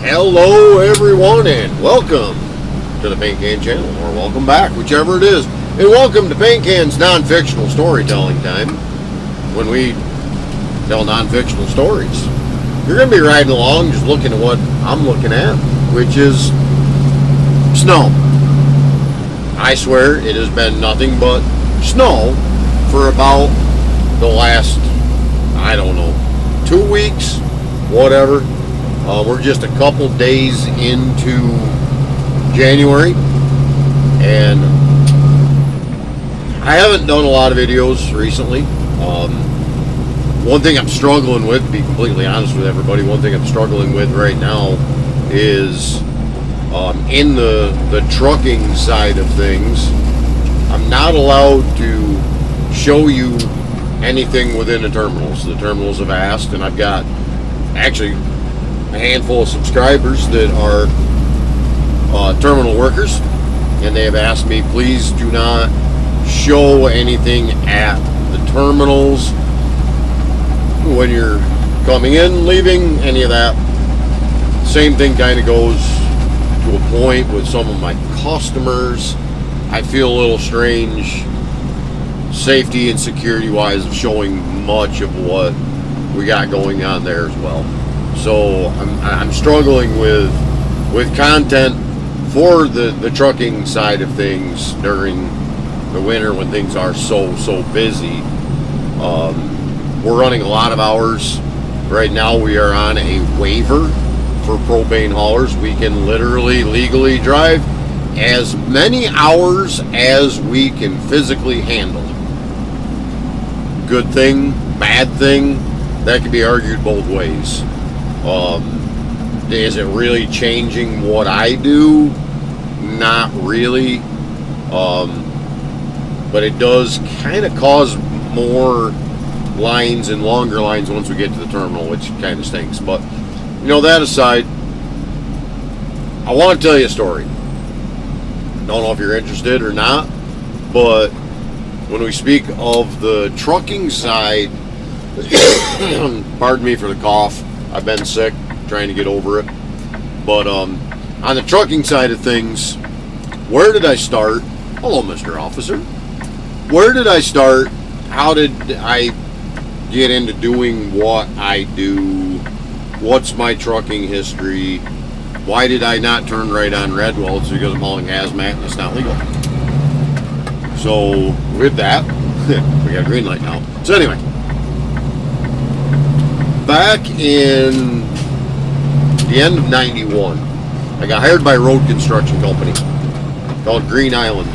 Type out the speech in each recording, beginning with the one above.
Hello everyone and welcome to the Paint Can channel, or welcome back, whichever it is. And welcome to Paint Can's non-fictional storytelling time, when we tell non-fictional stories. You're going to be riding along just looking at what I'm looking at, which is snow. I swear it has been nothing but snow for about the last, I don't know, 2 weeks, whatever. We're just a couple days into January, and I haven't done a lot of videos recently. One thing I'm struggling with, to be completely honest with everybody, one thing I'm struggling with right now is in the trucking side of things, I'm not allowed to show you anything within the terminals. The terminals have asked, and I've got actually a handful of subscribers that are terminal workers, and they have asked me, please do not show anything at the terminals when you're coming in, leaving, any of that. Same thing kind of goes to a point with some of my customers. I feel a little strange safety and security wise of showing much of what we got going on there as well. So I'm struggling with content for the trucking side of things during the winter when things are so busy. We're running a lot of hours. Right now we are on a waiver for propane haulers. We can literally legally drive as many hours as we can physically handle. Good thing, bad thing, that can be argued both ways. Is it really changing what I do? Not really. But it does kind of cause more lines and longer lines once we get to the terminal, which kind of stinks. But, you know, that aside, I want to tell you a story. Don't know if you're interested or not, but when we speak of the trucking side, pardon me for the cough, I've been sick, trying to get over it. But on the trucking side of things, where did I start? Hello, Mr. Officer. Where did I start? How did I get into doing what I do? What's my trucking history? Why did I not turn right on red? Well, it's because I'm hauling hazmat and it's not legal. So with that, we got a green light now. So anyway, back in the end of 91, I got hired by a road construction company called Green Island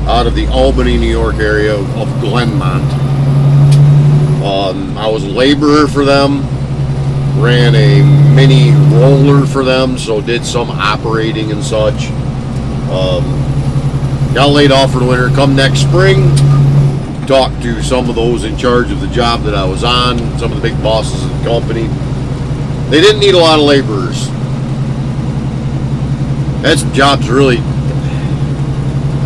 out of the Albany, New York area of Glenmont. I was a laborer for them, ran a mini roller for them, so did some operating and such. Got laid off for the winter. Come next spring, talked to some of those in charge of the job that I was on, some of the big bosses of the company. They didn't need a lot of laborers. Had some jobs really,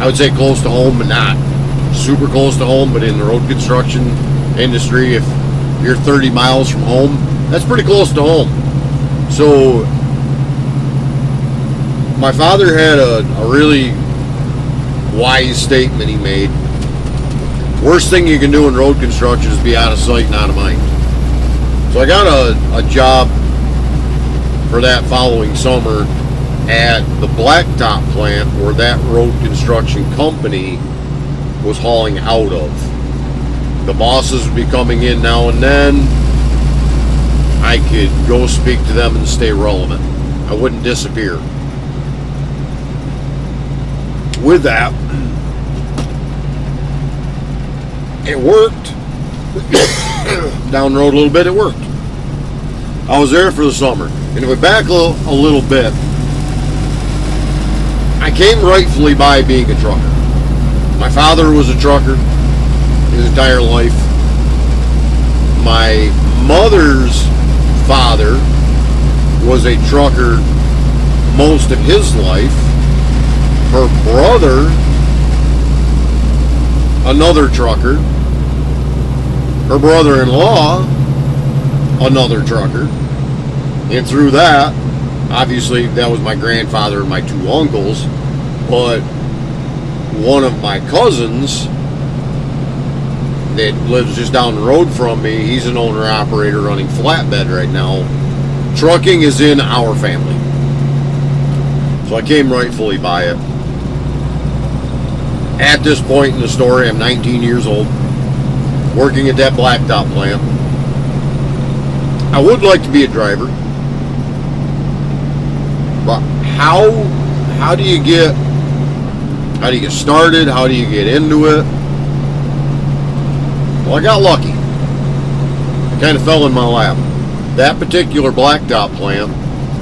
I would say, close to home, but not super close to home. But in the road construction industry, if you're 30 miles from home, that's pretty close to home. So my father had a really wise statement he made. Worst thing you can do in road construction is be out of sight and out of mind. So I got a job for that following summer at the blacktop plant where that road construction company was hauling out of. The bosses would be coming in now and then. I could go speak to them and stay relevant. I wouldn't disappear. With that, it worked. Down the road a little bit, it worked. I was there for the summer. And if we back a little bit, I came rightfully by being a trucker. My father was a trucker his entire life. My mother's father was a trucker most of his life. Her brother, another trucker. Her brother-in-law, another trucker. And through that, Obviously, that was my grandfather and my two uncles, but one of my cousins that lives just down the road from me, he's an owner-operator running flatbed right now. Trucking is in our family. So I came rightfully by it. At this point in the story, I'm 19 years old, working at that blacktop plant. I would like to be a driver, but how do you get started? How do you get into it? Well, I got lucky. I kind of fell in my lap. That particular blacktop plant,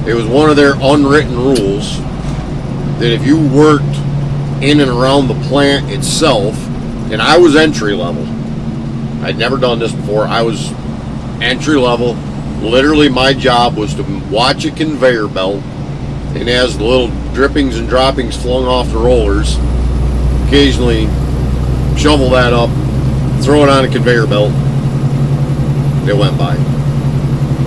it was one of their unwritten rules that if you worked in and around the plant itself, and I was entry level. I'd never done this before. I was entry level. Literally, my job was to watch a conveyor belt, and as the little drippings and droppings flung off the rollers, occasionally shovel that up, throw it on a conveyor belt. It went by.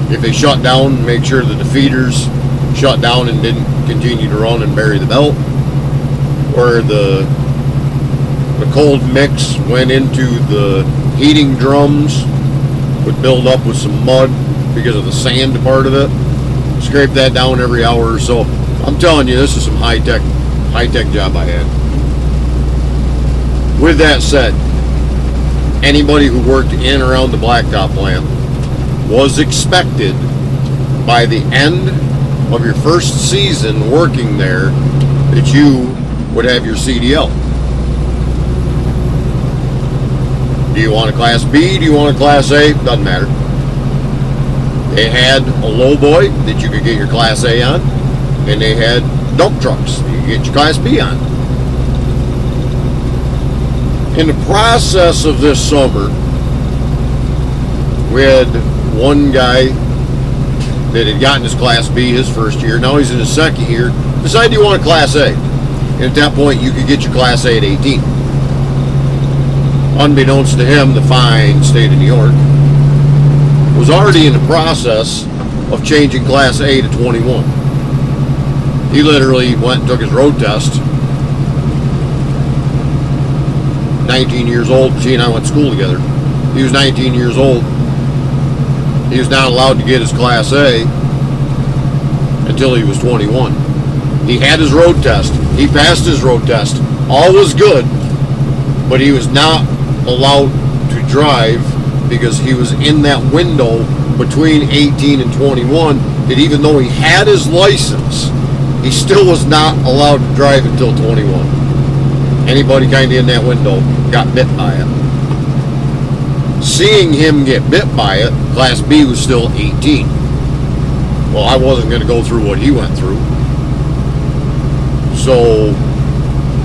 If they shut down, make sure that the feeders shut down and didn't continue to run and bury the belt, or the cold mix went into the heating drums, would build up with some mud because of the sand part of it. Scrape that down every hour or so. I'm telling you, this is some high-tech job I had. With that said, anybody who worked in and around the blacktop plant was expected by the end of your first season working there that you would have your CDL. Do you want a Class B? Do you want a Class A? Doesn't matter. They had a lowboy that you could get your Class A on, and they had dump trucks that you could get your Class B on. In the process of this summer, we had one guy that had gotten his Class B his first year. Now he's in his second year. Decided you want a Class A. And at that point, you could get your Class A at 18. Unbeknownst to him, the fine state of New York was already in the process of changing Class A to 21. He literally went and took his road test. 19 years old. He and I went to school together. He was 19 years old. He was not allowed to get his Class A until he was 21. He had his road test. He passed his road test. All was good, but he was not allowed to drive because he was in that window between 18 and 21 that even though he had his license, he still was not allowed to drive until 21. Anybody kind of in that window got bit by it. Seeing him get bit by it, Class B was still 18. Well, I wasn't going to go through what he went through. So,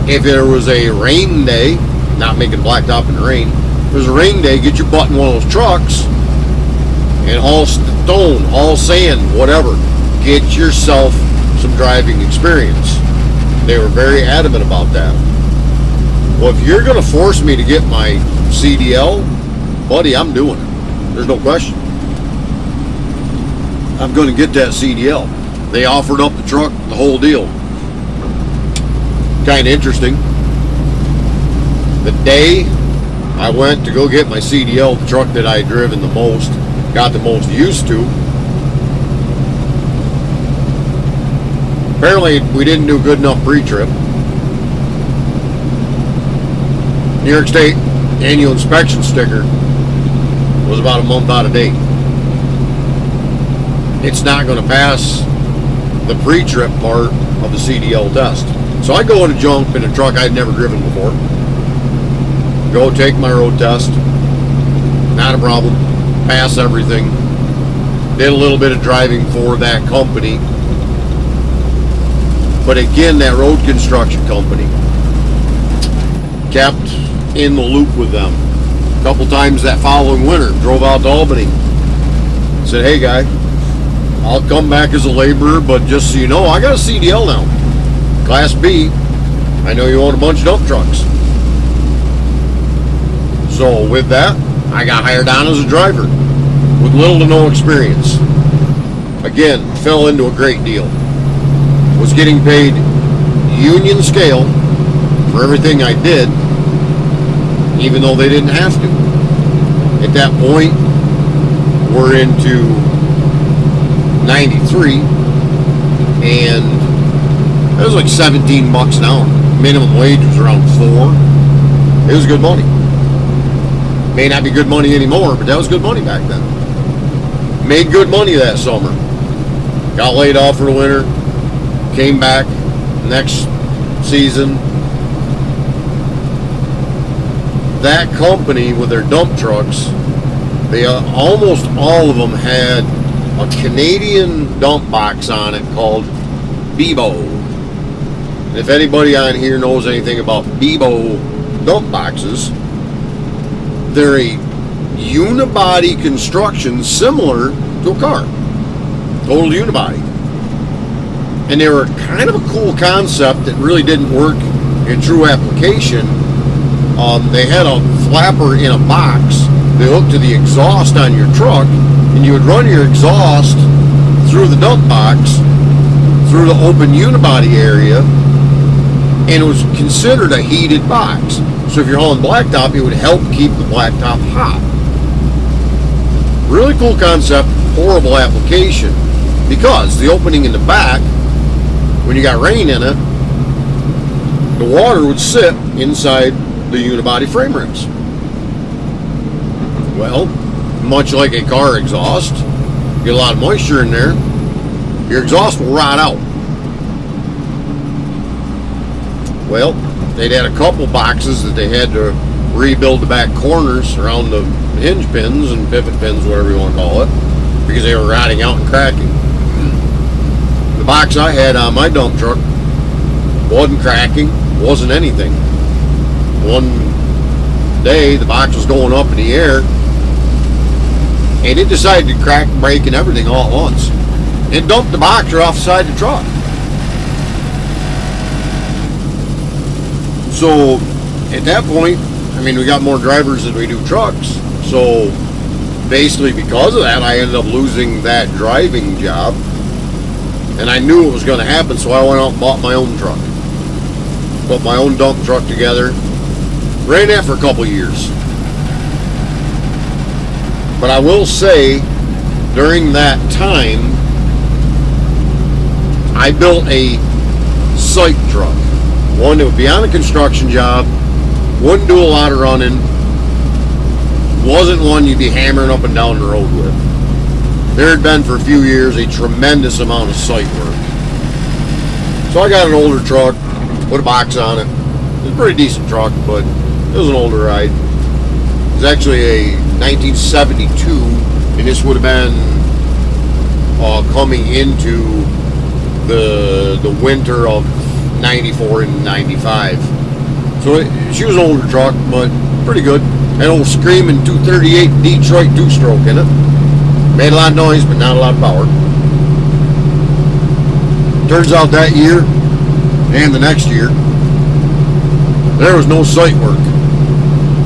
if there was a rain day, not making blacktop in the rain, if there's a rain day, get your butt in one of those trucks and haul stone, haul sand, whatever. Get yourself some driving experience. They were very adamant about that. Well, if you're going to force me to get my CDL, buddy, I'm doing it. There's no question. I'm going to get that CDL. They offered up the truck, the whole deal. Kind of interesting. The day I went to go get my CDL, the truck that I had driven the most, got the most used to, apparently we didn't do good enough pre-trip. New York State annual inspection sticker was about a month out of date. It's not going to pass the pre-trip part of the CDL test. So I go in a jump in a truck I'd never driven before. Go take my road test. Not a problem. Pass everything. Did a little bit of driving for that company. But again, that road construction company kept in the loop with them. A couple times that following winter, drove out to Albany. Said, hey guy, I'll come back as a laborer, but just so you know, I got a CDL now. Class B. I know you own a bunch of dump trucks. So with that, I got hired on as a driver with little to no experience. Again, fell into a great deal. was getting paid union scale for everything I did, even though they didn't have to. At that point, we're into 93, and it was like 17 bucks an hour. Minimum wage was around 4. It was good money. May not be good money anymore, but that was good money back then. Made good money that summer. Got laid off for the winter. Came back next season. That company with their dump trucks, they almost all of them had a Canadian dump box on it called Bebo. And if anybody on here knows anything about Bebo dump boxes, they're a unibody construction similar to a car. Total unibody. And they were kind of a cool concept that really didn't work in true application. They had a flapper in a box. They hooked to the exhaust on your truck, and you would run your exhaust through the dump box, through the open unibody area, and it was considered a heated box. So if you're hauling blacktop, it would help keep the blacktop hot. Really cool concept, horrible application, because the opening in the back, when you got rain in it, the water would sit inside the unibody frame rims. Well, much like a car exhaust, you get a lot of moisture in there, your exhaust will rot out. Well, they'd had a couple boxes that they had to rebuild the back corners around the hinge pins and pivot pins, whatever you want to call it, because they were rotting out and cracking. The box I had on my dump truck wasn't cracking, wasn't anything. One day the box was going up in the air and it decided to crack, break, and everything all at once. It dumped the box right off the side of the truck. So at that point, I mean, we got more drivers than we do trucks. So basically because of that, I ended up losing that driving job. And I knew it was going to happen, so I went out and bought my own truck. Put my own dump truck together. Ran that for a couple years. But I will say, during that time, I built a site truck. One that would be on a construction job, wouldn't do a lot of running, wasn't one you'd be hammering up and down the road with. There had been for a few years a tremendous amount of site work. So I got an older truck, put a box on it. It was a pretty decent truck, but it was an older ride. It was actually a 1972, and this would have been coming into the winter of 94 and 95. So she was an older truck, but pretty good. Had an old screaming 238 Detroit 2-stroke in it. Made a lot of noise, but not a lot of power. Turns out that year and the next year, there was no site work.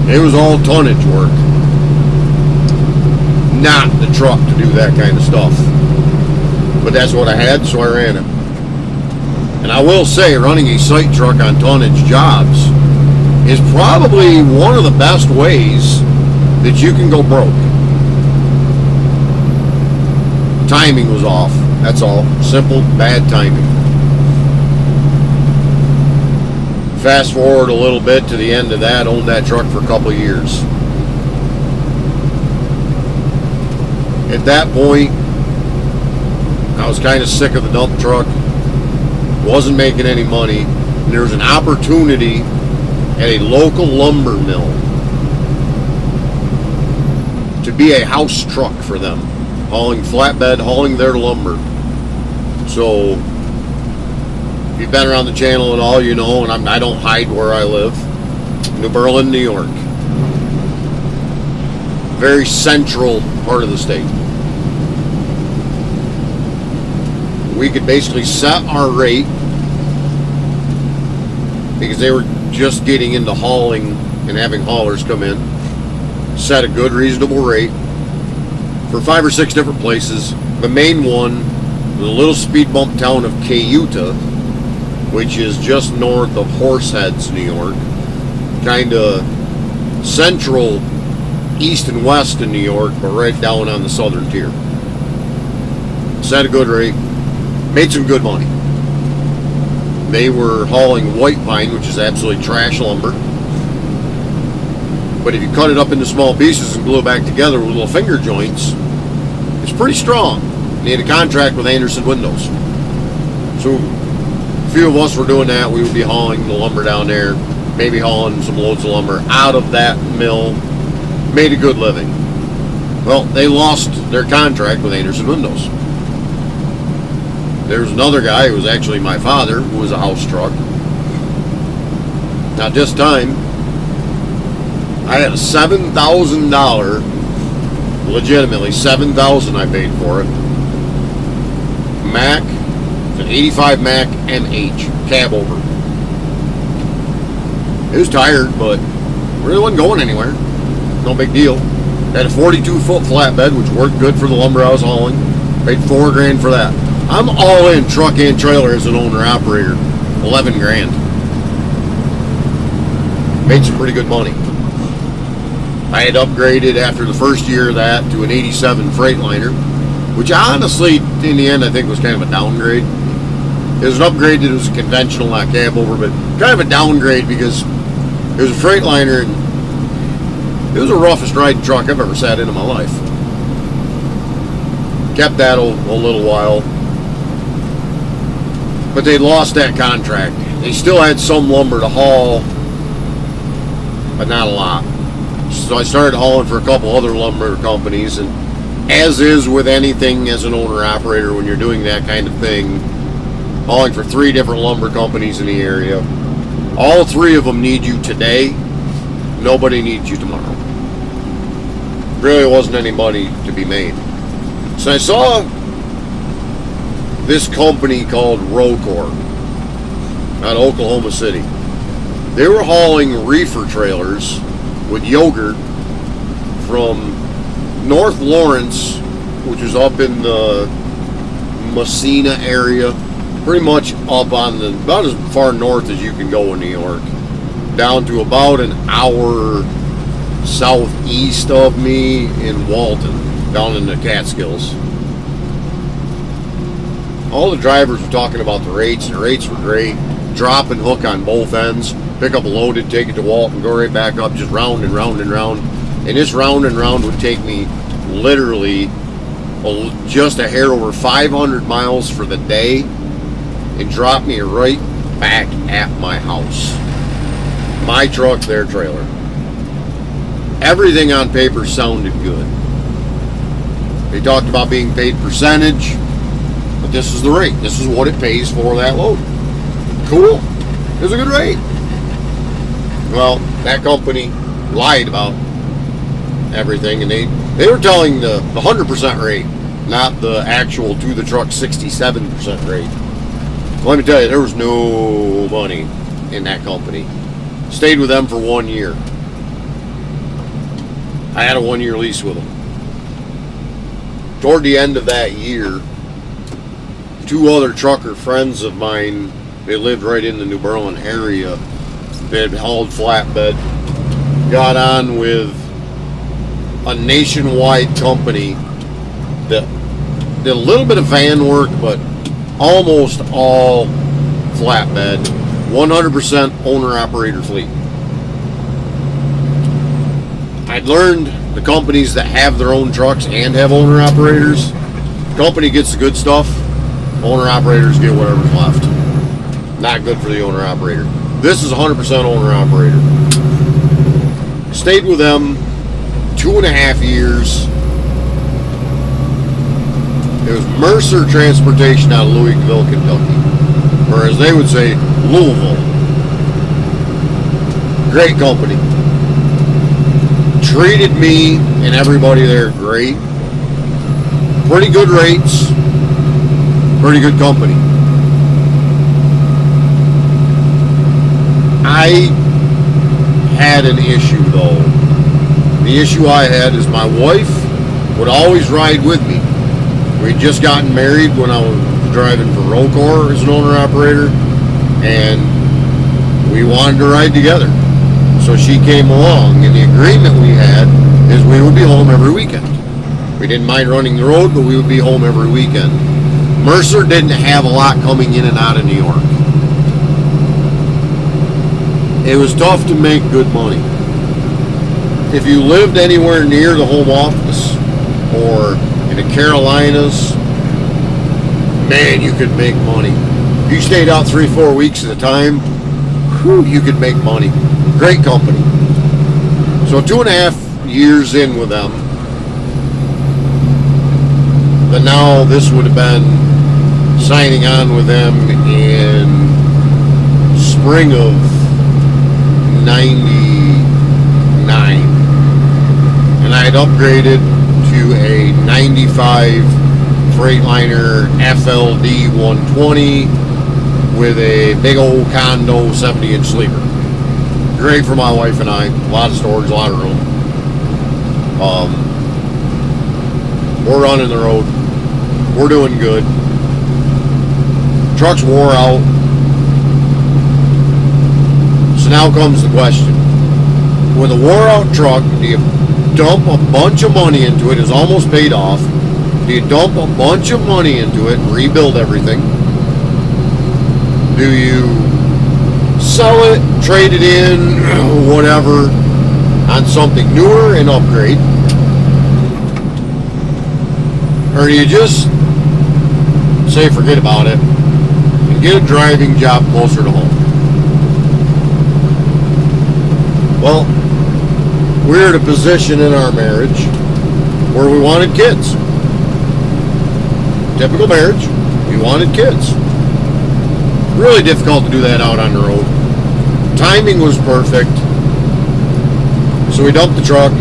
It was all tonnage work. Not the truck to do that kind of stuff. But that's what I had, so I ran it. And I will say, running a site truck on tonnage jobs is probably one of the best ways that you can go broke. Timing was off. That's all. Simple, bad timing. Fast forward a little bit to the end of that, owned that truck for a couple of years. At that point, I was kind of sick of the dump truck. Wasn't making any money. And there was an opportunity at a local lumber mill to be a house truck for them. Hauling flatbed, hauling their lumber. So if you've been around the channel at all, you know, and I don't hide where I live. New Berlin, New York. Very central part of the state. We could basically set our rate because they were just getting into hauling and having haulers come in. Set a good, reasonable rate for 5 or 6 different places. The main one the little speed bump town of Cayuta, which is just north of Horseheads, New York, kind of central east and west in New York, but right down on the southern tier. Set a good rate, made some good money. They were hauling white pine, which is absolutely trash lumber, but if you cut it up into small pieces and glue it back together with little finger joints, it's pretty strong. They had a contract with Andersen Windows, so a few of us were doing that. We would be hauling the lumber down there, maybe hauling some loads of lumber out of that mill. Made a good living. Well, they lost their contract with Andersen Windows. There was another guy who was actually my father, who was a house truck. Now, this time, I had a $7,000, legitimately $7,000 I paid for it, Mack, an 85 Mack MH cab over. It was tired, but really wasn't going anywhere. No big deal. Had a 42-foot flatbed, which worked good for the lumber I was hauling. Paid $4 grand for that. I'm all in truck and trailer as an owner-operator. 11 grand. Made some pretty good money. I had upgraded after the first year of that to an 87 Freightliner, which honestly, in the end, I think was kind of a downgrade. It was an upgrade that was a conventional, not cab over, but kind of a downgrade because it was a Freightliner and it was the roughest riding truck I've ever sat in my life. Kept that a little while. But they lost that contract. They still had some lumber to haul, but not a lot. So I started hauling for a couple other lumber companies, and as is with anything as an owner-operator, when you're doing that kind of thing, hauling for 3 different lumber companies in the area, all 3 of them need you today. Nobody needs you tomorrow. Really wasn't any money to be made. So I saw this company called Rocor out of Oklahoma City. They were hauling reefer trailers with yogurt from North Lawrence, which is up in the Messina area, pretty much up on the, about as far north as you can go in New York, down to about an hour southeast of me in Walton, down in the Catskills. All the drivers were talking about the rates, and the rates were great. Drop and hook on both ends. Pick up a loaded, take it to Walton, go right back up, just round and round and round. And this round and round would take me literally just a hair over 500 miles for the day and drop me right back at my house. My truck, their trailer. Everything on paper sounded good. They talked about being paid percentage, but this is the rate. This is what it pays for that load. Cool. It was a good rate. Well, that company lied about everything, and they were telling the 100% rate, not the actual to the truck 67% rate. Let me tell you, there was no money in that company. Stayed with them for 1 year. I had a 1-year lease with them. Toward the end of that year, 2 other trucker friends of mine, they lived right in the New Berlin area. They had hauled flatbed, got on with a nationwide company that did a little bit of van work, but almost all flatbed, 100% owner-operator fleet. I'd learned the companies that have their own trucks and have owner-operators, company gets the good stuff, owner-operators get whatever's left. Not good for the owner-operator. This is 100% owner-operator. Stayed with them 2.5 years. It was Mercer Transportation out of Louisville, Kentucky. Or as they would say, Louisville. Great company. Treated me and everybody there great. Pretty good rates. Pretty good company. I had an issue though. The issue I had is my wife would always ride with me. We'd just gotten married when I was driving for Rocor as an owner-operator, and we wanted to ride together. So she came along, and the agreement we had is we would be home every weekend. We didn't mind running the road, but we would be home every weekend. Mercer didn't have a lot coming in and out of New York. It was tough to make good money. If you lived anywhere near the home office or in the Carolinas, man, you could make money. If you stayed out 3-4 weeks at a time, you could make money. Great company. So 2.5 years in with them, but now this would have been signing on with them in spring of 99, and I had upgraded to a 95 Freightliner FLD 120 with a big old condo 70-inch sleeper. Great for my wife and I. A lot of storage, a lot of room. We're running the road. We're doing good. Truck's wore out. So now comes the question. With a wore out truck, do you dump a bunch of money into it? It's almost paid off. Do you dump a bunch of money into it and rebuild everything? Do you sell it, trade it in, whatever, on something newer and upgrade? Or do you just say forget about it and get a driving job closer to home? Well, we're at a position in our marriage where we wanted kids. Typical marriage, we wanted kids. Really difficult to do that out on the road. Timing was perfect. So we dumped the truck,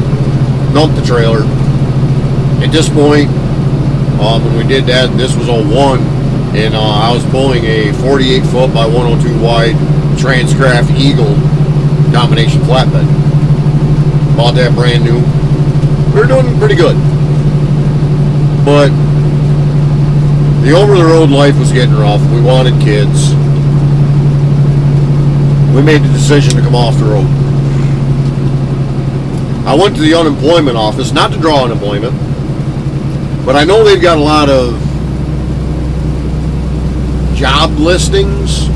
dumped the trailer. At this point, when we did that, this was 01, and I was pulling a 48 foot by 102 wide Transcraft Eagle combination flatbed. Bought that brand new. We were doing pretty good. But the over-the-road life was getting rough. We wanted kids. We made the decision to come off the road. I went to the unemployment office, not to draw unemployment, but I know they've got a lot of job listings,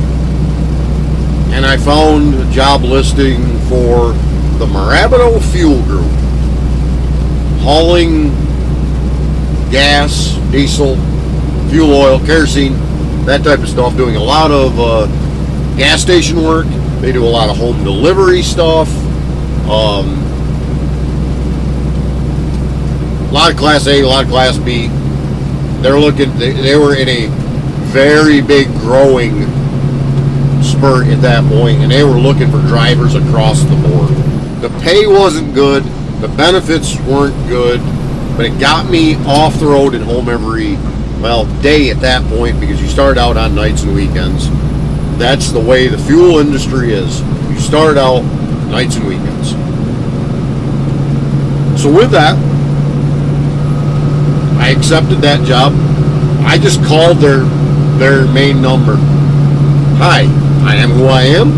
and I found a job listing for the Marabito Fuel Group, hauling gas, diesel, fuel oil, kerosene, that type of stuff, doing a lot of gas station work. They do a lot of home delivery stuff, a lot of Class A, a lot of Class B. They were in a very big growing spurt at that point, and they were looking for drivers across the board. The pay wasn't good, the benefits weren't good, but it got me off the road and home every day at that point, because you start out on nights and weekends. That's the way the fuel industry is. You start out nights and weekends. So with that, I accepted that job. I just called their main number. Hi, I am who I am.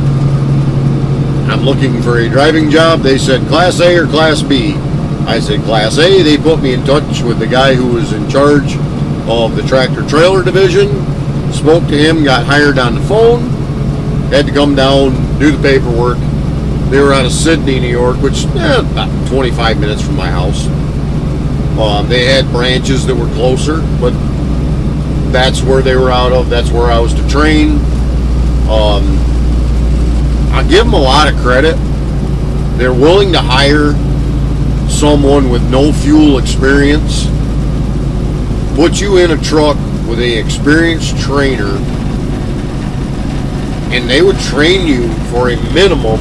I'm looking for a driving job. They said Class A or Class B. I said Class A. They put me in touch with the guy who was in charge of the tractor trailer division. Spoke to him, got hired on the phone, had to come down, do the paperwork. They were out of Sydney, New York, which about 25 minutes from my house. They had branches that were closer, but that's where they were out of. That's where I was to train. I give them a lot of credit. They're willing to hire someone with no fuel experience, put you in a truck with an experienced trainer, and they would train you for a minimum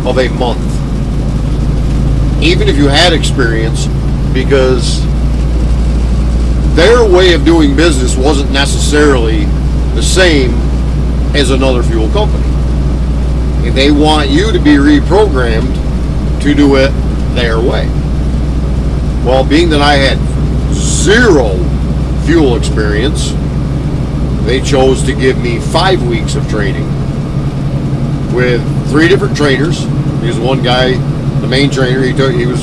of a month, even if you had experience, because their way of doing business wasn't necessarily the same as another fuel company. And they want you to be reprogrammed to do it their way. Well, being that I had zero fuel experience, they chose to give me 5 weeks of training with 3 different trainers. Because one guy, the main trainer, he was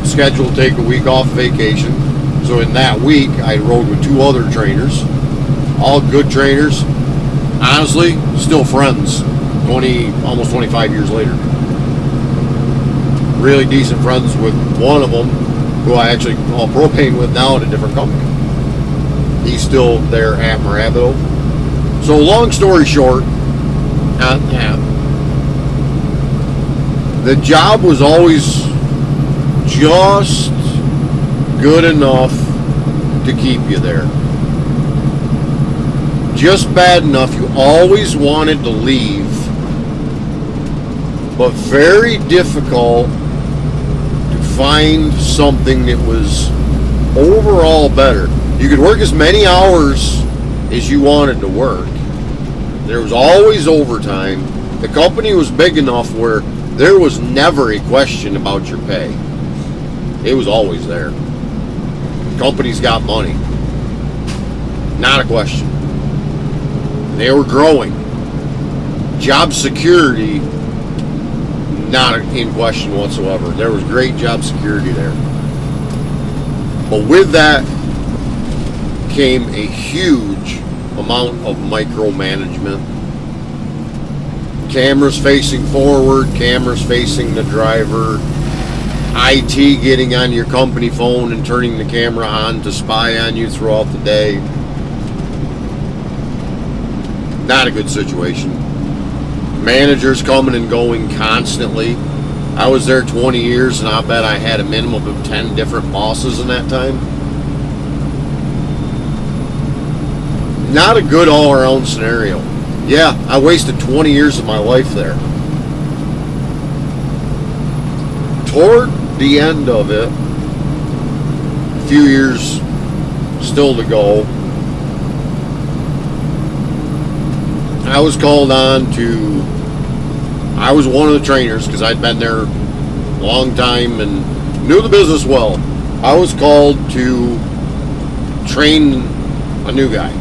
scheduled to take a week off vacation. So in that week, I rode with 2 other trainers, all good trainers. Honestly, still friends, almost 25 years later. Really decent friends with one of them, who I actually haul propane with now at a different company. He's still there at Marabito. So long story short, the job was always just good enough to keep you there. Just bad enough you always wanted to leave, but very difficult to find something that was overall better. You could work as many hours as you wanted to work. There was always overtime. The company was big enough where there was never a question about your pay. It was always there. Company's got money. Not a question. They were growing. Job security, not in question whatsoever. There was great job security there. But with that came a huge amount of micromanagement. Cameras facing forward, cameras facing the driver, IT getting on your company phone and turning the camera on to spy on you throughout the day. Not a good situation. Managers coming and going constantly. I was there 20 years and I bet I had a minimum of 10 different bosses in that time. Not a good all-around scenario. Yeah, I wasted 20 years of my life there. Toward the end of it, a few years still to go, I was called on to, I was one of the trainers because I'd been there a long time and knew the business well. I was called to train a new guy.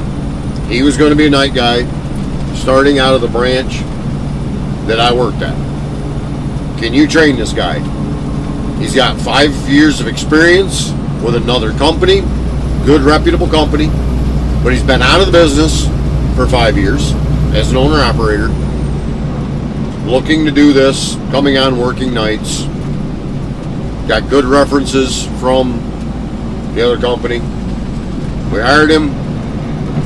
He was going to be a night guy starting out of the branch that I worked at. Can you train this guy? He's got 5 years of experience with another company, good reputable company, but he's been out of the business for 5 years as an owner-operator, looking to do this, coming on working nights, got good references from the other company. We hired him.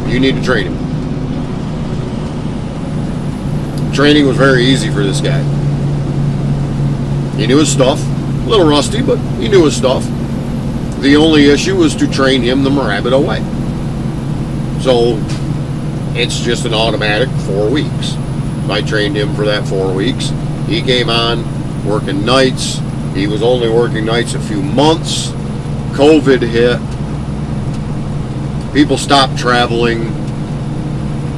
You need to train him. Training was very easy for this guy. He knew his stuff. A little rusty, but he knew his stuff. The only issue was to train him the Marabito way. So it's just an automatic 4 weeks. I trained him for that 4 weeks. He came on working nights. He was only working nights a few months. COVID hit. People stopped traveling.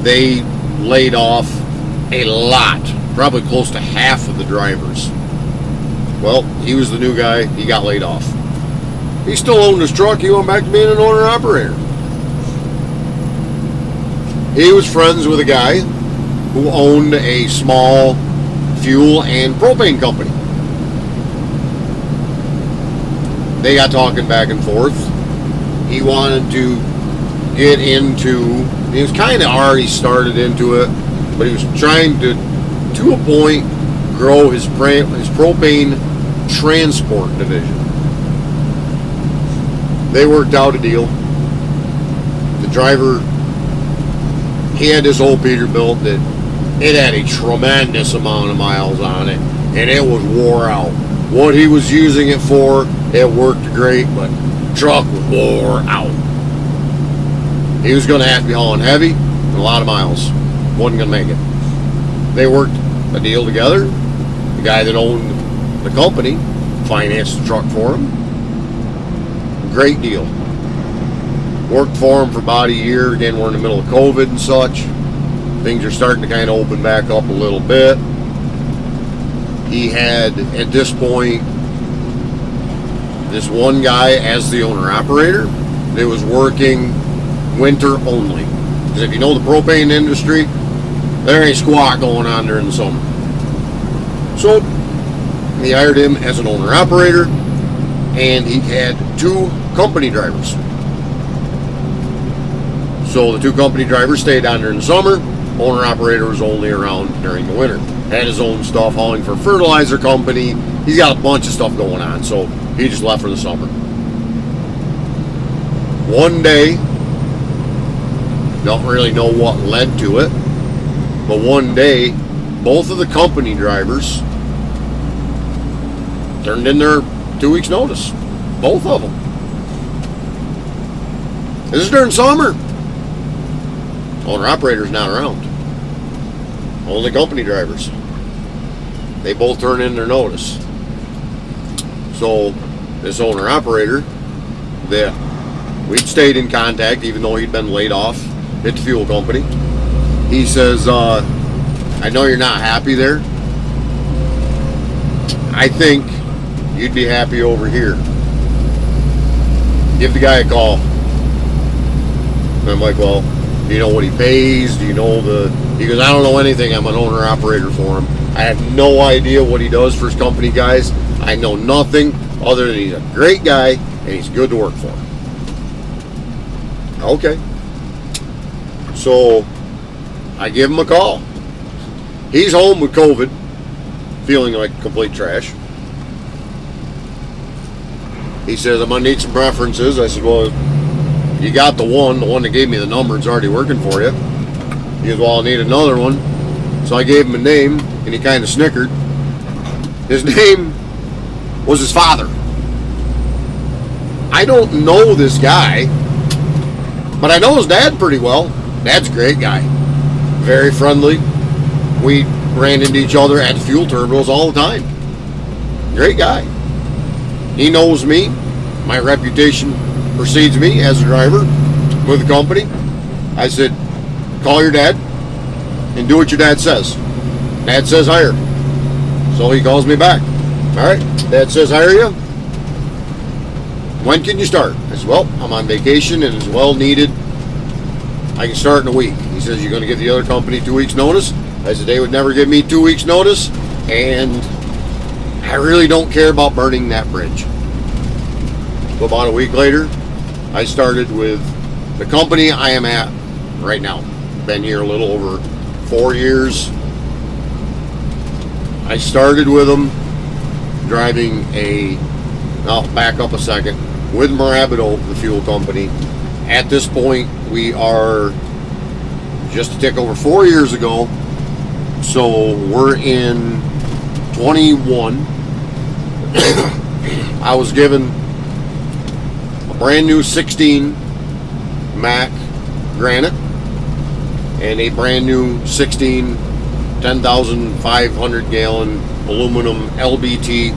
They laid off a lot, probably close to half of the drivers. Well, he was the new guy. He got laid off. He still owned his truck. He went back to being an owner-operator. He was friends with a guy who owned a small fuel and propane company. They got talking back and forth. He wanted to get into, he was kind of already started into it, but he was trying to a point, grow his propane transport division. They worked out a deal. The driver, he had this old Peterbilt that it had a tremendous amount of miles on it, and it was wore out. What he was using it for, it worked great, but the truck was wore out. He was going to have to be hauling heavy and a lot of miles. Wasn't going to make it. They worked a deal together. The guy that owned the company financed the truck for him. Great deal. Worked for him for about a year. Again, we're in the middle of COVID and such. Things are starting to kind of open back up a little bit. He had, at this point, this one guy as the owner-operator that was working winter only. Because if you know the propane industry, there ain't squat going on during the summer. So he hired him as an owner-operator, and he had 2 company drivers. So the 2 company drivers stayed on during the summer. Owner-operator was only around during the winter. Had his own stuff, hauling for a fertilizer company. He's got a bunch of stuff going on, so he just left for the summer. One day, don't really know what led to it, but one day, both of the company drivers turned in their 2 weeks notice. Both of them. This is during summer. Owner-operator's not around. Only company drivers. They both turn in their notice. So this owner-operator, we'd stayed in contact even though he'd been laid off at the fuel company. He says, I know you're not happy there. I think you'd be happy over here. Give the guy a call. And I'm like, well, do you know what he pays? Do you know he goes, I don't know anything. I'm an owner-operator for him. I have no idea what he does for his company guys. I know nothing other than he's a great guy and he's good to work for. Okay. So I give him a call. He's home with COVID, feeling like complete trash. He says, I'm going to need some references. I said, well, you got the one that gave me the number, it's already working for you. He goes, well, I'll need another one. So I gave him a name, and he kind of snickered. His name was his father. I don't know this guy, but I know his dad pretty well. Dad's a great guy. Very friendly. We ran into each other at the fuel terminals all the time. Great guy. He knows me. My reputation precedes me as a driver with the company. I said, call your dad and do what your dad says. Dad says hire. So he calls me back. All right, Dad says hire you. When can you start? I said, well, I'm on vacation and it's well needed. I can start in a week. He says, you're going to give the other company 2 weeks notice? I said, they would never give me 2 weeks notice, and I really don't care about burning that bridge. So about a week later, I started with the company I am at right now. Been here a little over 4 years. I started with them driving I'll back up a second, with Mirabito, the fuel company. At this point, we are just a tick over 4 years ago. So we're in 21. I was given a brand new 16 Mack Granite and a brand new 16 10,500 gallon aluminum LBT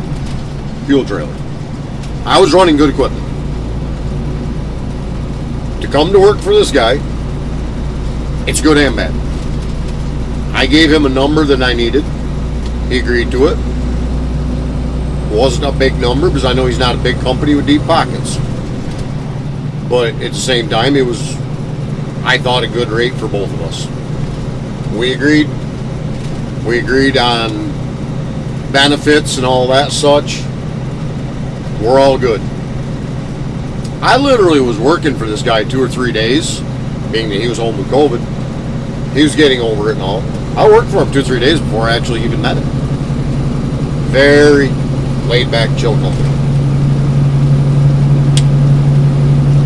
fuel trailer. I was running good equipment. To come to work for this guy, it's good and bad. I gave him a number that I needed. He agreed to it. It wasn't a big number because I know he's not a big company with deep pockets. But at the same time, it was, I thought, a good rate for both of us. We agreed. We agreed on benefits and all that such. We're all good. I literally was working for this guy 2 or 3 days, being that he was home with COVID. He was getting over it and all. I worked for him 2 or 3 days before I actually even met him. Very laid back, chill company.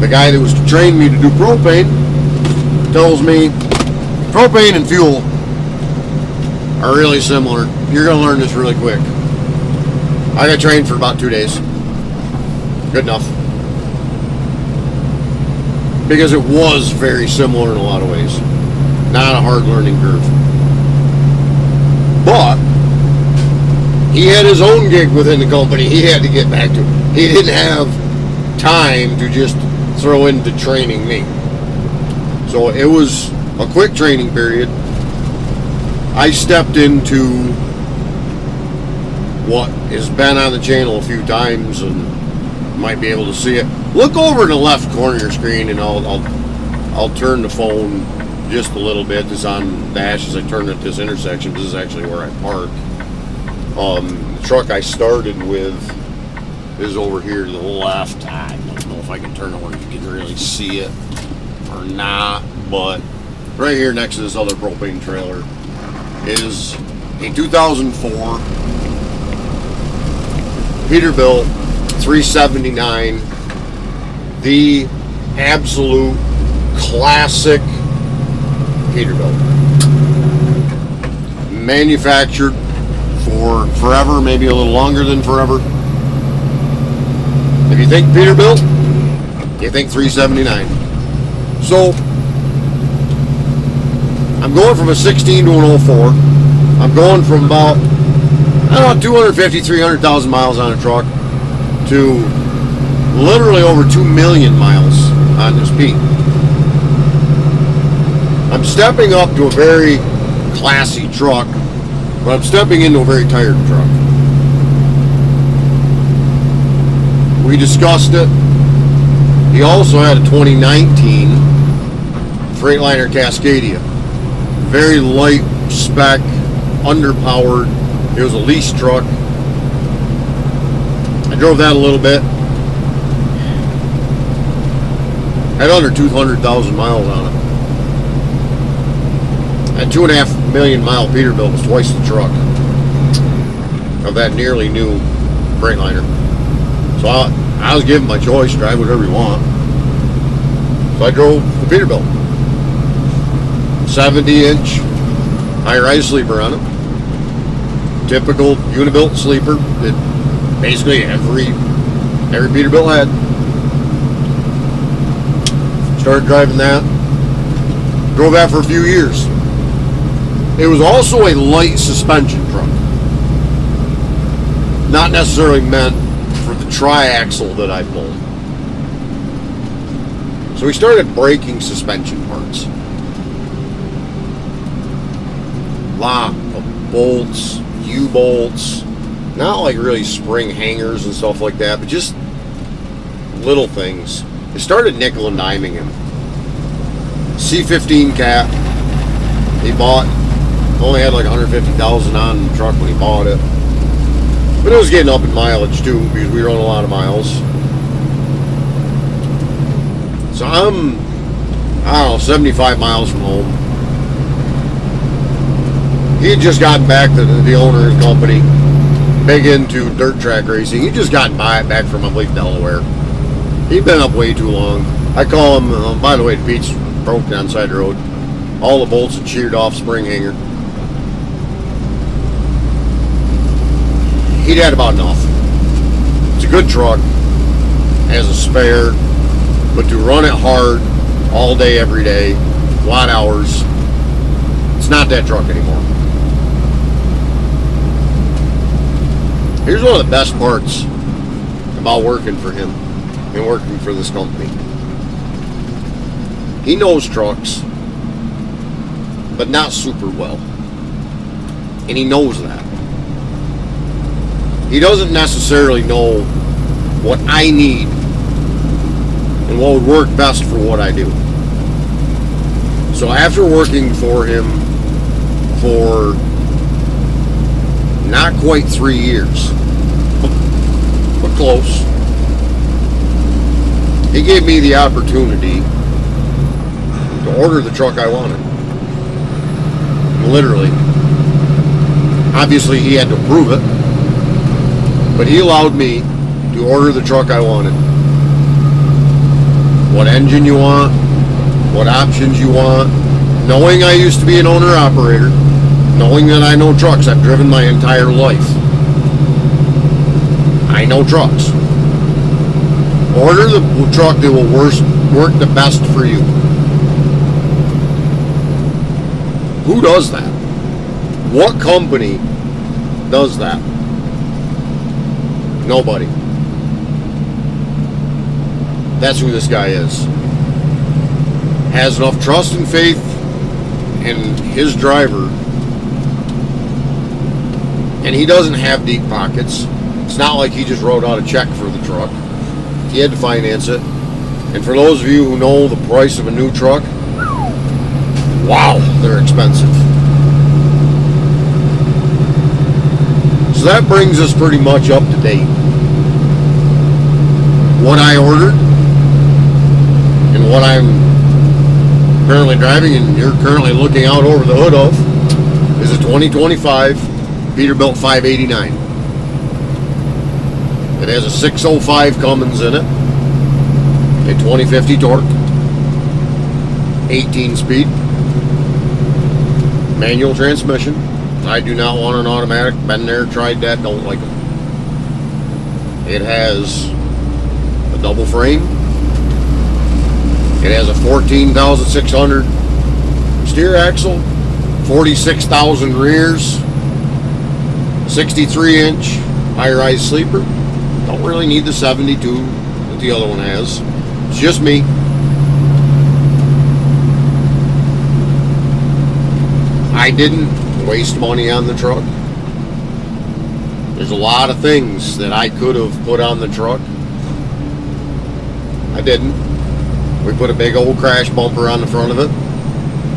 The guy that was to train me to do propane tells me propane and fuel are really similar. You're going to learn this really quick. I got trained for about 2 days. Good enough. Because it was very similar in a lot of ways. Not a hard learning curve. But he had his own gig within the company he had to get back to. He didn't have time to just throw into training me. So it was a quick training period. I stepped into what has been on the channel a few times, and might be able to see it. Look over in the left corner of your screen, and I'll I'll turn the phone just a little bit. This on dash as I turn at this intersection. This is actually where I park. The truck I started with is over here to the left. I don't know if I can turn it where you can really see it or not, but right here next to this other propane trailer is a 2004 Peterbilt 379, the absolute classic Peterbilt. Manufactured for forever, maybe a little longer than forever. If you think Peterbilt, you think 379. So, I'm going from a 16 to an 04. I'm going from about, I don't know, 250, 300,000 miles on a truck to literally over 2 million miles on this Pete. I'm stepping up to a very classy truck, but I'm stepping into a very tired truck. We discussed it. He also had a 2019 Freightliner Cascadia. Very light spec, underpowered. It was a lease truck. I drove that a little bit. Had under 200,000 miles on it. That 2.5 million mile Peterbilt was twice the truck of that nearly new Freightliner. So I was given my choice, drive whatever you want. So I drove the Peterbilt. 70-inch high-rise sleeper on it. Typical Unibilt sleeper that basically every Peterbilt had. Started driving that. Drove that for a few years. It was also a light suspension truck. Not necessarily meant for the tri-axle that I pulled. So we started breaking suspension parts. Lot of bolts, U-bolts, not like really spring hangers and stuff like that, but just little things. They started nickel and diming him. C15 cap, he bought, only had like 150,000 on the truck when he bought it. But it was getting up in mileage too, because we run a lot of miles. So I'm, I don't know, 75 miles from home. He had just gotten back to the owner of his company, big into dirt track racing. He just gotten back from, I believe, Delaware. He'd been up way too long. I call him, by the way, the Pete's broke down side the road. All the bolts had sheared off spring hanger. He'd had about enough. It's a good truck, has a spare, but to run it hard all day, every day, a lot of hours, it's not that truck anymore. Here's one of the best parts about working for him and working for this company. He knows trucks, but not super well. And he knows that. He doesn't necessarily know what I need and what would work best for what I do. So after working for him for not quite 3 years, but close, he gave me the opportunity to order the truck I wanted. Literally. Obviously, he had to approve it, but he allowed me to order the truck I wanted. What engine you want, what options you want. Knowing I used to be an owner-operator, knowing that I know trucks, I've driven my entire life. I know trucks. Order the truck that will work the best for you. Who does that? What company does that? Nobody. That's who this guy is. Has enough trust and faith in his driver, and he doesn't have deep pockets. It's not like he just wrote out a check for the truck. He had to finance it. And for those of you who know the price of a new truck, wow, they're expensive. So that brings us pretty much up to date. What I ordered and what I'm currently driving and you're currently looking out over the hood of is a 2025 Peterbilt 589. It has a 605 Cummins in it, a 2050 torque, 18 speed, manual transmission. I do not want an automatic. Been there, tried that, don't like them. It has a double frame. It has a 14,600 steer axle, 46,000 rears, 63-inch high-rise sleeper. Don't really need the 72 that the other one has. It's just me. I didn't waste money on the truck. There's a lot of things that I could have put on the truck. I didn't. We put a big old crash bumper on the front of it.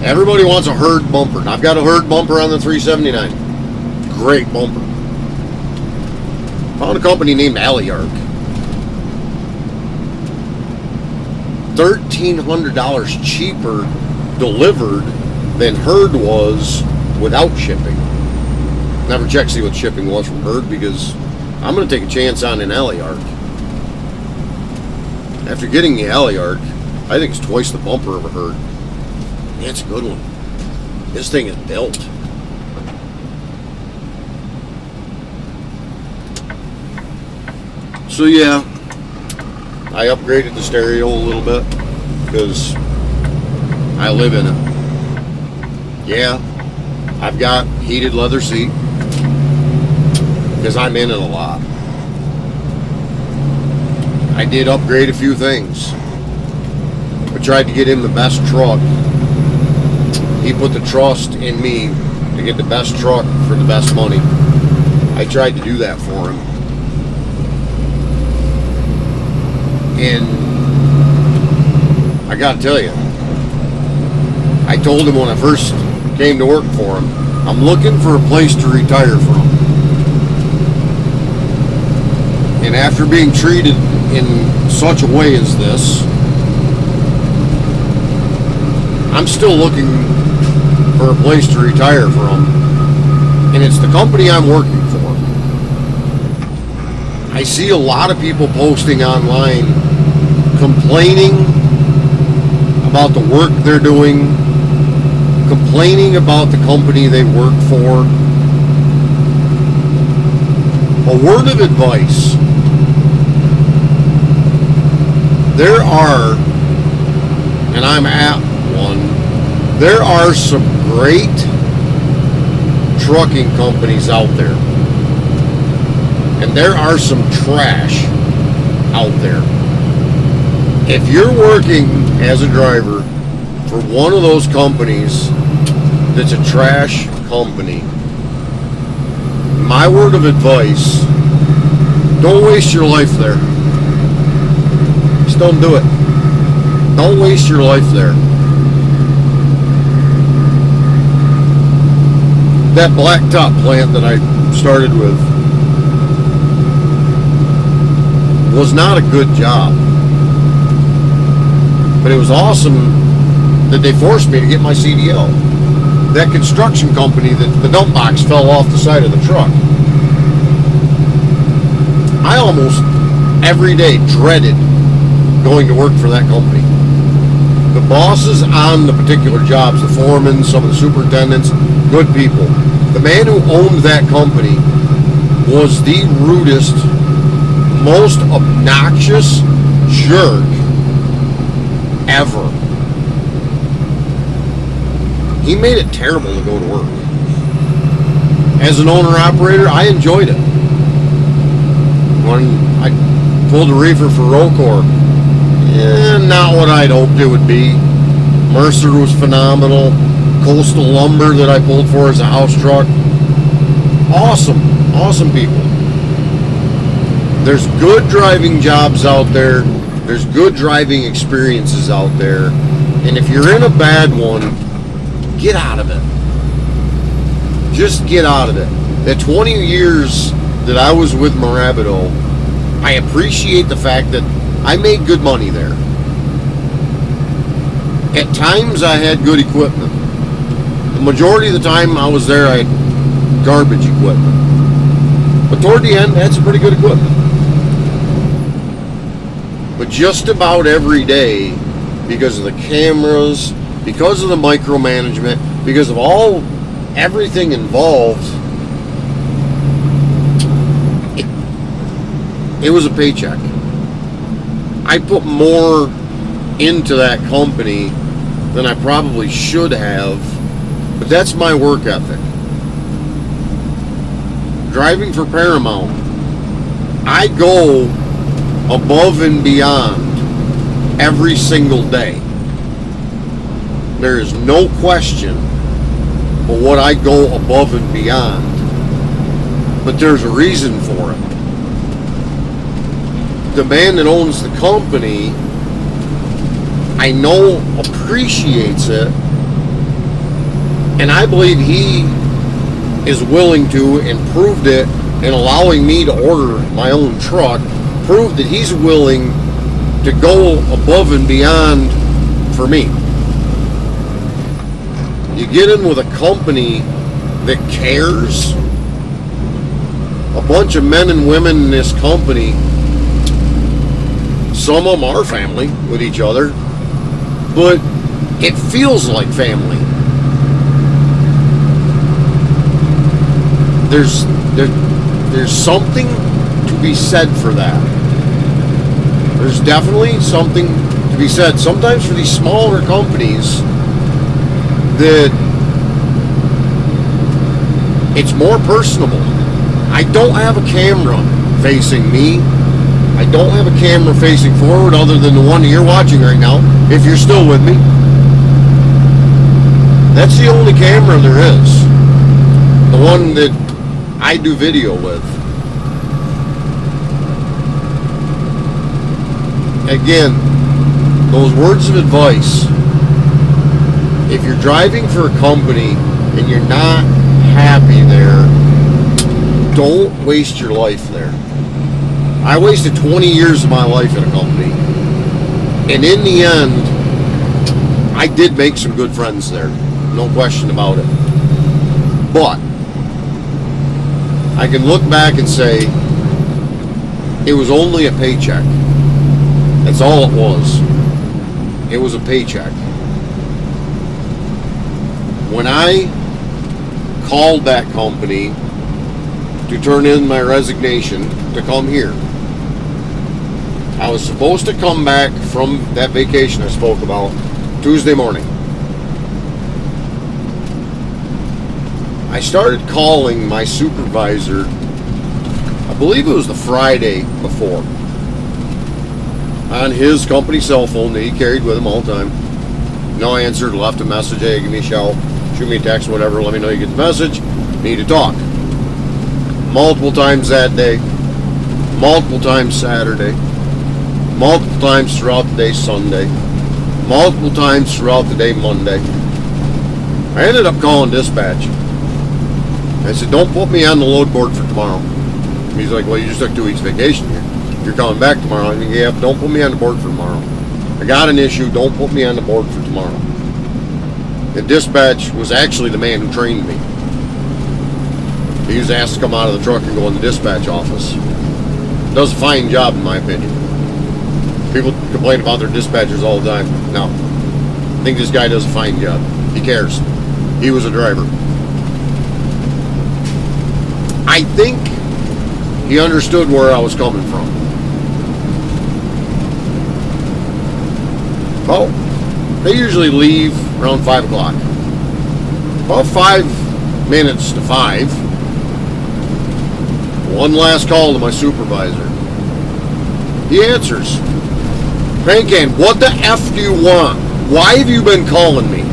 Everybody wants a Hurd bumper. I've got a Hurd bumper on the 379. Great bumper. Found a company named Alliark. $1,300 cheaper delivered than Hurd was without shipping. Never checked to see what shipping was from Hurd because I'm going to take a chance on an Alliark. After getting the Alliark, I think it's twice the bumper of a Hurd. It's a good one. This thing is built. So yeah, I upgraded the stereo a little bit because I live in it. Yeah, I've got heated leather seat because I'm in it a lot. I did upgrade a few things. I tried to get him the best truck. He put the trust in me to get the best truck for the best money. I tried to do that for him. And I gotta tell you, I told him when I first came to work for him, I'm looking for a place to retire from. And after being treated in such a way as this, I'm still looking for a place to retire from. And it's the company I'm working for. I see a lot of people posting online complaining about the work they're doing, complaining about the company they work for. A word of advice. There are, and I'm at one, there are some great trucking companies out there. And there are some trash out there. If you're working as a driver for one of those companies that's a trash company, my word of advice, don't waste your life there. Just don't do it. Don't waste your life there. That blacktop plant that I started with was not a good job. But it was awesome that they forced me to get my CDL. That construction company, the dump box fell off the side of the truck. I almost every day dreaded going to work for that company. The bosses on the particular jobs, the foremen, some of the superintendents, good people. The man who owned that company was the rudest, most obnoxious jerk ever. He made it terrible to go to work. As an owner-operator, I enjoyed it. When I pulled a reefer for Rocor, not what I'd hoped it would be. Mercer was phenomenal. Coastal Lumber that I pulled for as a house truck. Awesome, awesome people. There's good driving jobs out there. There's good driving experiences out there. And if you're in a bad one, get out of it. Just get out of it. That 20 years that I was with Mirabito, I appreciate the fact that I made good money there. At times I had good equipment. The majority of the time I was there, I had garbage equipment. But toward the end, I had some pretty good equipment. But just about every day, because of the cameras, because of the micromanagement, because of everything involved, it was a paycheck. I put more into that company than I probably should have, but that's my work ethic. Driving for Paramount, I go above and beyond every single day. There is no question but what I go above and beyond, but there's a reason for it. The man that owns the company, I know, appreciates it, and I believe he is willing to, and proved it in allowing me to order my own truck, proved that he's willing to go above and beyond for me. You get in with a company that cares. A bunch of men and women in this company, some of them are family with each other, but it feels like family. There's something to be said for that. There's definitely something to be said. Sometimes for these smaller companies, that it's more personable. I don't have a camera facing me. I don't have a camera facing forward other than the one you're watching right now, if you're still with me. That's the only camera there is. The one that I do video with. Again, those words of advice. If you're driving for a company and you're not happy there, don't waste your life there. I wasted 20 years of my life in a company, and in the end, I did make some good friends there, no question about it. But I can look back and say it was only a paycheck. That's all it was. It was a paycheck. When I called that company to turn in my resignation to come here, I was supposed to come back from that vacation I spoke about Tuesday morning. I started calling my supervisor, I believe it was the Friday before, on his company cell phone that he carried with him all the time. No answer, left a message, hey, give me a shout, shoot me a text, whatever, let me know you get the message, need to talk. Multiple times that day, multiple times Saturday, multiple times throughout the day Sunday, multiple times throughout the day Monday. I ended up calling dispatch. I said, don't put me on the load board for tomorrow. He's like, well, you just took 2 weeks vacation here. You're coming back tomorrow. I said, yeah, don't put me on the board for tomorrow. I got an issue, don't put me on the board for tomorrow. The dispatch was actually the man who trained me. He was asked to come out of the truck and go in the dispatch office. Does a fine job, in my opinion. People complain about their dispatchers all the time. No. I think this guy does a fine job. He cares. He was a driver. I think he understood where I was coming from. Well, they usually leave around 5 o'clock. About 5 minutes to 5. One last call to my supervisor. He answers. Pancan, what the F do you want? Why have you been calling me?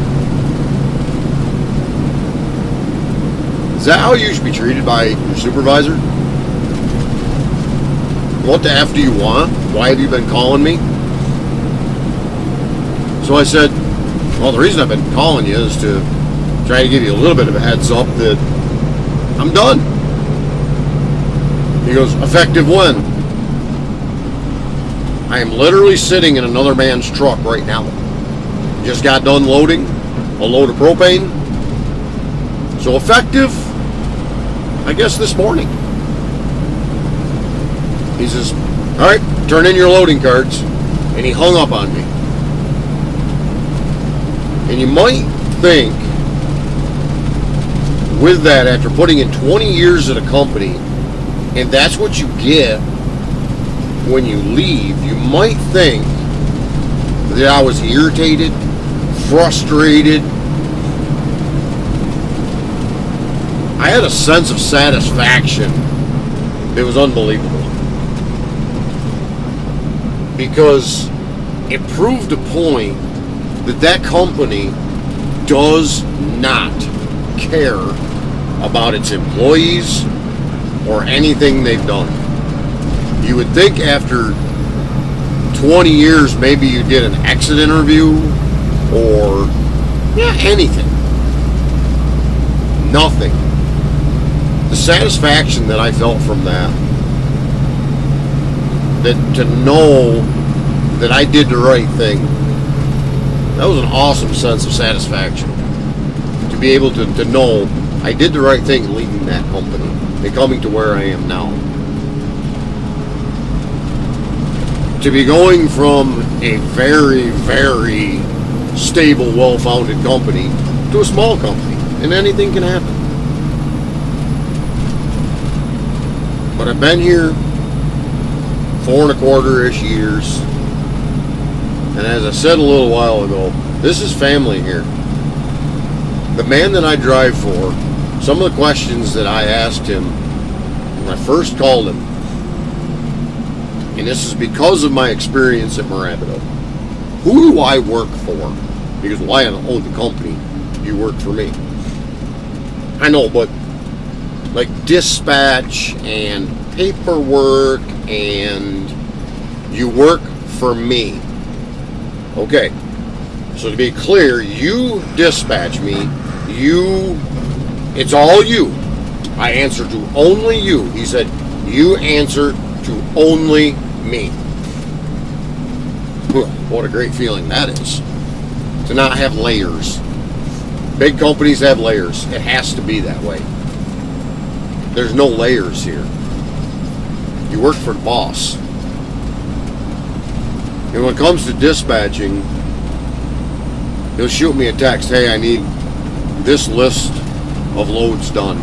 Is that how you should be treated by your supervisor? What the F do you want? Why have you been calling me? So I said, well, the reason I've been calling you is to try to give you a little bit of a heads up that I'm done. He goes, effective when? I am literally sitting in another man's truck right now. Just got done loading a load of propane. So effective, I guess this morning. He says, all right, turn in your loading cards. And he hung up on me. And you might think, with that, after putting in 20 years at a company, and that's what you get when you leave, you might think that I was irritated, frustrated. I had a sense of satisfaction that was unbelievable. Because it proved a point that company does not care about its employees or anything they've done. You would think after 20 years maybe you did an exit interview or anything. Nothing. The satisfaction that I felt from that to know that I did the right thing, that was an awesome sense of satisfaction. To be able to know I did the right thing leaving that company and coming to where I am now. To be going from a very, very stable, well-founded company to a small company, and anything can happen. But I've been here 4.25-ish years, and as I said a little while ago, this is family here. The man that I drive for, some of the questions that I asked him when I first called him, and this is because of my experience at Mirabito. Who do I work for? Because I own the company. You work for me. I know, but like dispatch and paperwork and you work for me. Okay. So to be clear, you dispatch me. It's all you. I answer to only you. He said, you answer to only me. What a great feeling that is. To not have layers. Big companies have layers. It has to be that way. There's no layers here. You work for the boss. And when it comes to dispatching, he'll shoot me a text, hey, I need this list of loads done.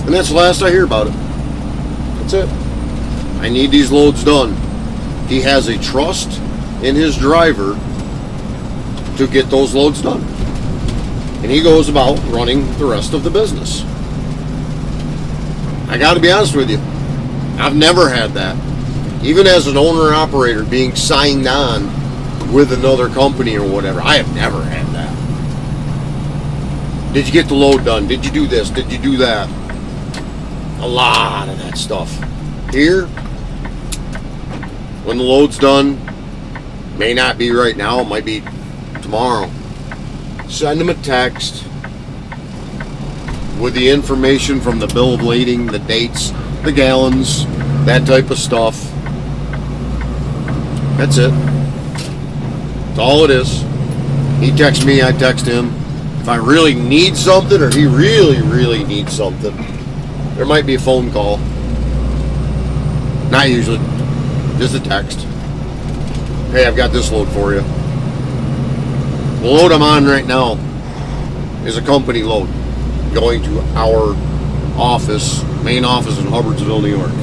And that's the last I hear about it. That's it. I need these loads done. He has a trust in his driver to get those loads done. And he goes about running the rest of the business. I got to be honest with you, I've never had that. Even as an owner-operator being signed on with another company or whatever, I have never had that. Did you get the load done? Did you do this? Did you do that? A lot of that stuff. Here, when the load's done, may not be right now, it might be tomorrow. Send them a text with the information from the bill of lading, the dates, the gallons, that type of stuff. That's it. That's all it is. He texts me, I text him. If I really need something, or he really, really needs something, there might be a phone call. Not usually. Just a text. Hey, I've got this load for you. The load I'm on right now is a company load going to our office, main office in Hubbardsville, New York.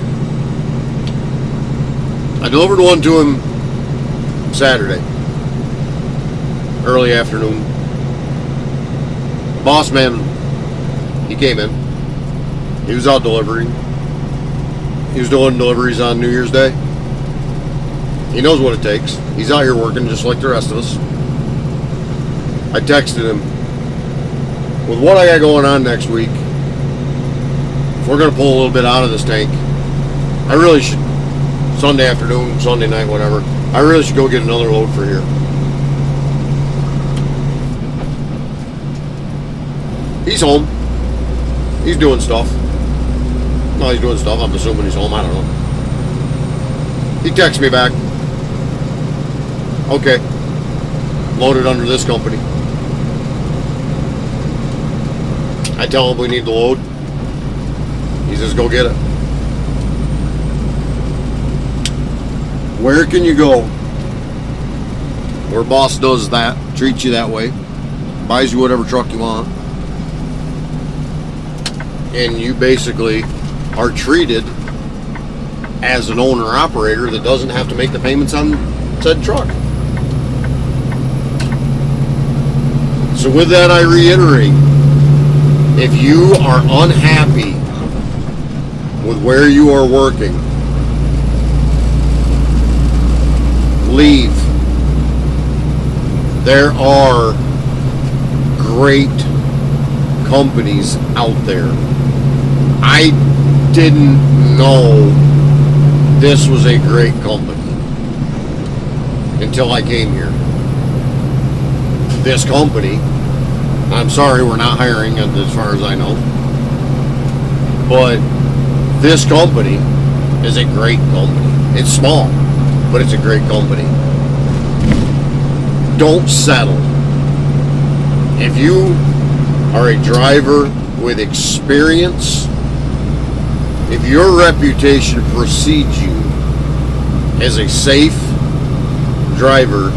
I delivered one to him Saturday, early afternoon. Boss man, he came in. He was out delivering. He was doing deliveries on New Year's Day. He knows what it takes. He's out here working just like the rest of us. I texted him, with what I got going on next week, if we're going to pull a little bit out of this tank, I really should, Sunday afternoon, Sunday night, whatever, I really should go get another load for here. He's home. He's doing stuff. No, he's doing stuff. I'm assuming he's home. I don't know. He texts me back. Okay. Loaded under this company. I tell him we need the load. He says, go get it. Where can you go where boss does that, treats you that way, buys you whatever truck you want, and you basically are treated as an owner-operator that doesn't have to make the payments on said truck? So with that, I reiterate, if you are unhappy with where you are working, leave. There are great companies out there. I didn't know this was a great company until I came here. This company, I'm sorry we're not hiring as far as I know, but this company is a great company. It's small, but it's a great company. Don't settle. If you are a driver with experience, if your reputation precedes you as a safe driver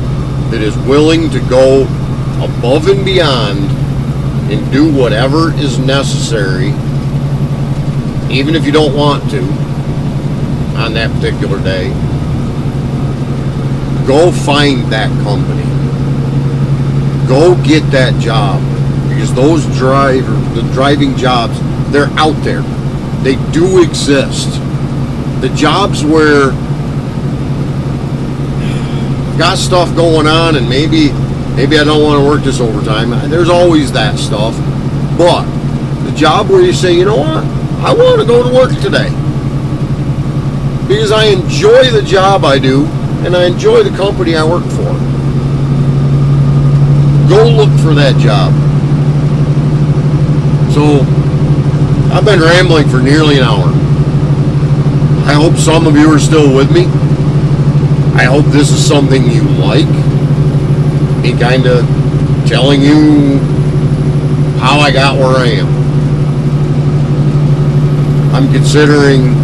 that is willing to go above and beyond and do whatever is necessary, even if you don't want to on that particular day, go find that company. Go get that job, because those driving jobs, they're out there. They do exist. The jobs where I've got stuff going on and maybe I don't want to work this overtime. There's always that stuff. But the job where you say, you know what, I want to go to work today because I enjoy the job I do and I enjoy the company I work for. Go look for that job. So, I've been rambling for nearly an hour. I hope some of you are still with me. I hope this is something you like. Me kind of telling you how I got where I am. I'm considering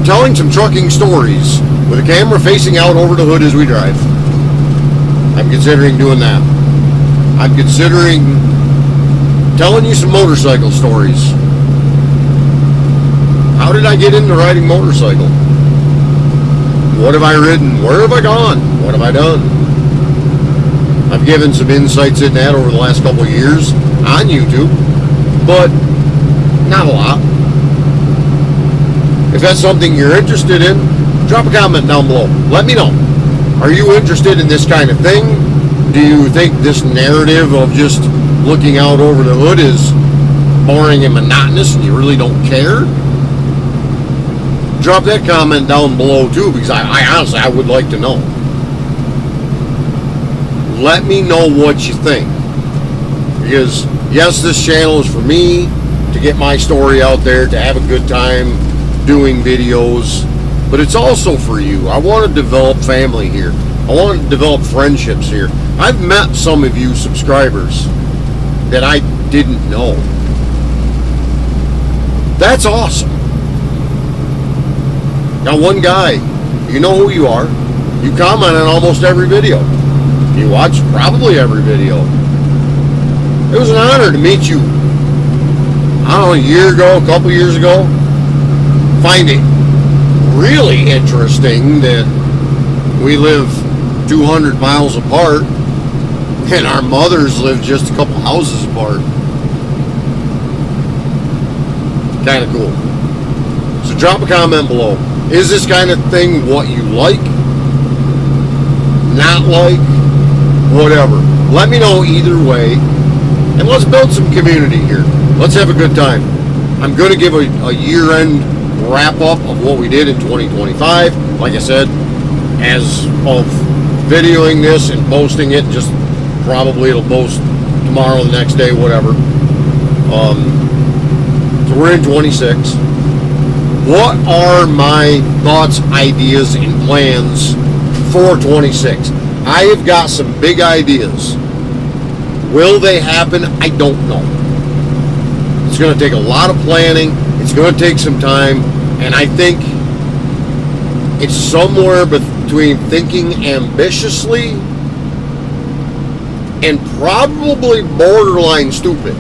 telling some trucking stories with a camera facing out over the hood as we drive. I'm considering doing that. I'm considering telling you some motorcycle stories. How did I get into riding motorcycle? What have I ridden? Where have I gone? What have I done? I've given some insights in that over the last couple of years on YouTube, but not a lot. If that's something you're interested in, drop a comment down below. Let me know. Are you interested in this kind of thing? Do you think this narrative of just looking out over the hood is boring and monotonous and you really don't care? Drop that comment down below too, because I honestly, I would like to know. Let me know what you think. Because yes, this channel is for me to get my story out there, to have a good time doing videos, but it's also for you. I want to develop family here. I want to develop friendships here. I've met some of you subscribers that I didn't know. That's awesome. Now, one guy, you know who you are. You comment on almost every video. You watch probably every video. It was an honor to meet you, I don't know, a year ago, a couple years ago. Find it really interesting that we live 200 miles apart and our mothers live just a couple houses apart. Kind of cool. So drop a comment below. Is this kind of thing what you like? Not like? Whatever. Let me know either way. And let's build some community here. Let's have a good time. I'm going to give a year-end wrap-up of what we did in 2025. Like I said, as of videoing this and posting it, just probably it'll post tomorrow, the next day, whatever. So we're in 26. What are my thoughts, ideas, and plans for 26? I have got some big ideas. Will they happen? I don't know. It's going to take a lot of planning. It's going to take some time. And I think it's somewhere between thinking ambitiously and probably borderline stupid.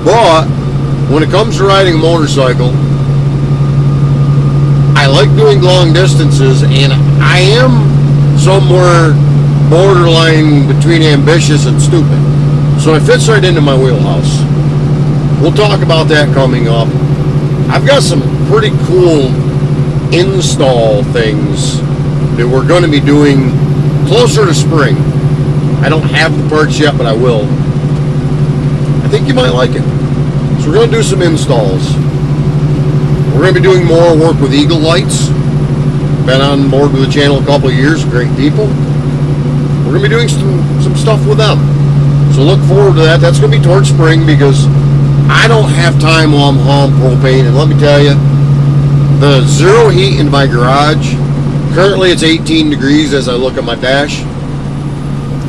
But when it comes to riding a motorcycle, I like doing long distances, and I am somewhere borderline between ambitious and stupid. So it fits right into my wheelhouse. We'll talk about that coming up. I've got some pretty cool install things that we're going to be doing closer to spring. I don't have the parts yet, but I will. I think you might like it. So we're going to do some installs. We're going to be doing more work with Eagle Lights. Been on board with the channel a couple of years. Great people. We're going to be doing some stuff with them. So look forward to that. That's going to be towards spring because I don't have time while I'm hauling propane. And let me tell you, the zero heat in my garage, currently it's 18 degrees as I look at my dash.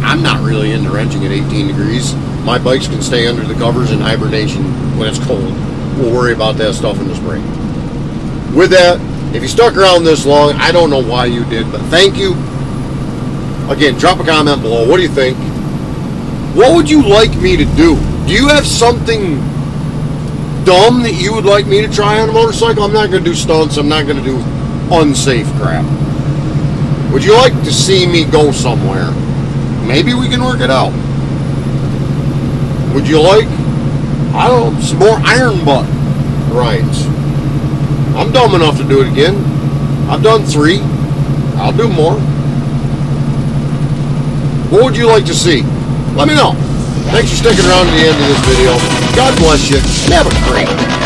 I'm not really into wrenching at 18 degrees. My bikes can stay under the covers in hibernation when it's cold. We'll worry about that stuff in the spring. With that, if you stuck around this long, I don't know why you did, but thank you. Again, drop a comment below. What do you think? What would you like me to do? Do you have something dumb that you would like me to try on a motorcycle? I'm not going to do stunts. I'm not going to do unsafe crap. Would you like to see me go somewhere? Maybe we can work it out. Would you like, I don't know, some more iron butt rides? I'm dumb enough to do it again. I've done 3. I'll do more. What would you like to see? Let me know. Thanks for sticking around to the end of this video. God bless you, and have a great day.